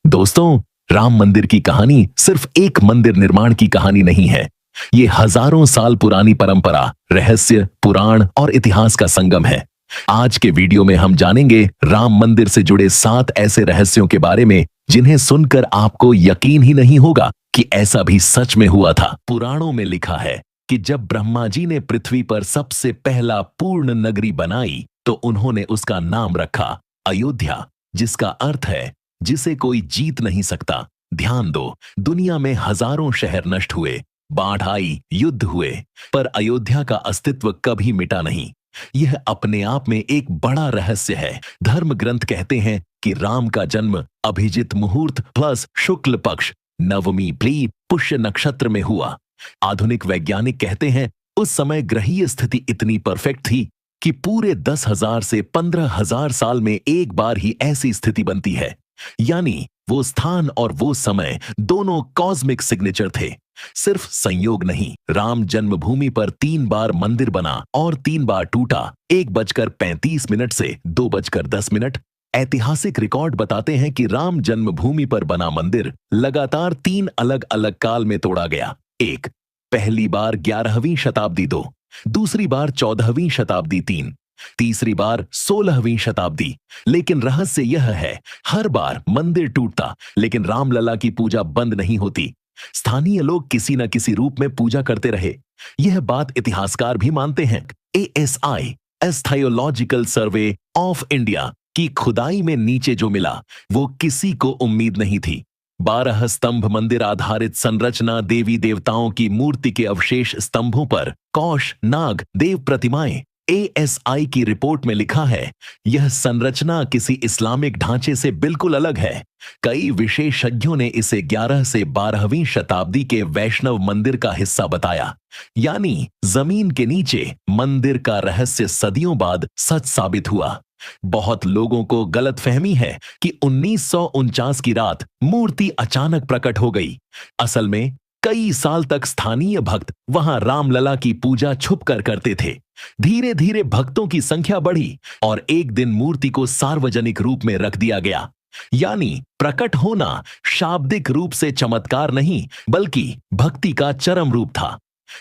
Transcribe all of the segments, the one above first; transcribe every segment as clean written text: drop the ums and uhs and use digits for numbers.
दोस्तों, राम मंदिर की कहानी सिर्फ एक मंदिर निर्माण की कहानी नहीं है। ये हजारों साल पुरानी परंपरा, रहस्य, पुराण और इतिहास का संगम है। आज के वीडियो में हम जानेंगे राम मंदिर से जुड़े 7 ऐसे रहस्यों के बारे में जिन्हें सुनकर आपको यकीन ही नहीं होगा कि ऐसा भी सच में हुआ था। पुराणों में लिखा है कि जब ब्रह्मा जी ने पृथ्वी पर सबसे पहला पूर्ण नगरी बनाई तो उन्होंने उसका नाम रखा अयोध्या, जिसका अर्थ है जिसे कोई जीत नहीं सकता। ध्यान दो, दुनिया में हजारों शहर नष्ट हुए, बाढ़ आई, युद्ध हुए, पर अयोध्या का अस्तित्व कभी मिटा नहीं। यह अपने आप में एक बड़ा रहस्य है। धर्म ग्रंथ कहते हैं कि राम का जन्म अभिजित मुहूर्त प्लस शुक्ल पक्ष नवमी प्री पुष्य नक्षत्र में हुआ। आधुनिक वैज्ञानिक कहते हैं उस समय ग्रहीय स्थिति इतनी परफेक्ट थी कि पूरे 10,000 से 15,000 साल में एक बार ही ऐसी स्थिति बनती है। यानी वो स्थान और वो समय दोनों कॉस्मिक सिग्नेचर थे, सिर्फ संयोग नहीं। राम जन्मभूमि पर 3 बार मंदिर बना और 3 बार टूटा, 1:35 से 2:10। ऐतिहासिक रिकॉर्ड बताते हैं कि राम जन्मभूमि पर बना मंदिर लगातार 3 अलग अलग काल में तोड़ा गया। एक, पहली बार 11वीं शताब्दी, 2, दूसरी बार 14वीं शताब्दी, 3, तीसरी बार 16वीं शताब्दी। लेकिन रहस्य यह है, हर बार मंदिर टूटता लेकिन रामलला की पूजा बंद नहीं होती। स्थानीय लोग किसी न किसी रूप में पूजा करते रहे। यह बात इतिहासकार भी मानते हैं। ASI एस्थायोलॉजिकल सर्वे ऑफ इंडिया की खुदाई में नीचे जो मिला वो किसी को उम्मीद नहीं थी। 12 स्तंभ मंदिर आधारित संरचना, देवी देवताओं की मूर्ति के अवशेष स्तंभों पर कौश, नाग, देव प्रतिमाएं। ASI की रिपोर्ट में लिखा है यह संरचना किसी इस्लामिक ढांचे से बिल्कुल अलग है। कई विशेषज्ञों ने इसे 11 से 12वीं शताब्दी के वैष्णव मंदिर का हिस्सा बताया। यानी जमीन के नीचे मंदिर का रहस्य सदियों बाद सच साबित हुआ। बहुत लोगों को गलतफहमी है कि 1949 की रात मूर्ति अचानक प्रकट हो गई। असल में कई साल तक स्थानीय भक्त वहां रामलला की पूजा छुप कर करते थे। धीरे धीरे भक्तों की संख्या बढ़ी और एक दिन मूर्ति को सार्वजनिक रूप में रख दिया गया। यानी प्रकट होना शाब्दिक रूप से चमत्कार नहीं बल्कि भक्ति का चरम रूप था।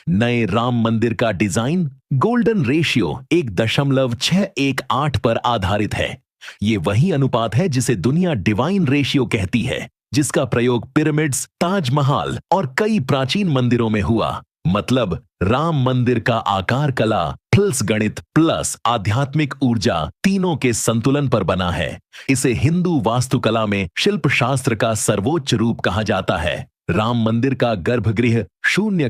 नए राम मंदिर का डिजाइन गोल्डन रेशियो 1.618 पर आधारित है। ये वही अनुपात है जिसे दुनिया डिवाइन रेशियो कहती है, जिसका प्रयोग पिरामिड्स, ताजमहल और कई प्राचीन मंदिरों में हुआ। मतलब राम मंदिर का आकार कला प्लस गणित प्लस आध्यात्मिक ऊर्जा तीनों के संतुलन पर बना है। इसे हिंदू वास्तुकला में शिल्प शास्त्र का सर्वोच्च रूप कहा जाता है। राम मंदिर का गर्भगृह शून्य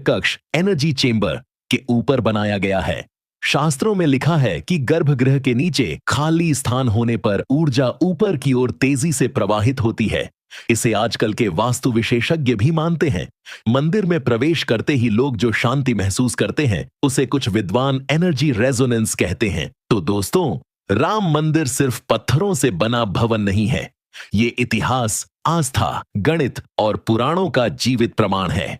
कक्ष एनर्जी चेंबर के ऊपर बनाया गया है। शास्त्रों में लिखा है कि गर्भगृह के नीचे खाली स्थान होने पर ऊर्जा ऊपर की ओर तेजी से प्रवाहित होती है। इसे आजकल के वास्तु विशेषज्ञ भी मानते हैं। मंदिर में प्रवेश करते ही लोग जो शांति महसूस करते हैं उसे कुछ विद्वान एनर्जी रेजोनेंस कहते हैं। तो दोस्तों, राम मंदिर सिर्फ पत्थरों से बना भवन नहीं है, ये इतिहास, आस्था, गणित और पुराणों का जीवित प्रमाण है।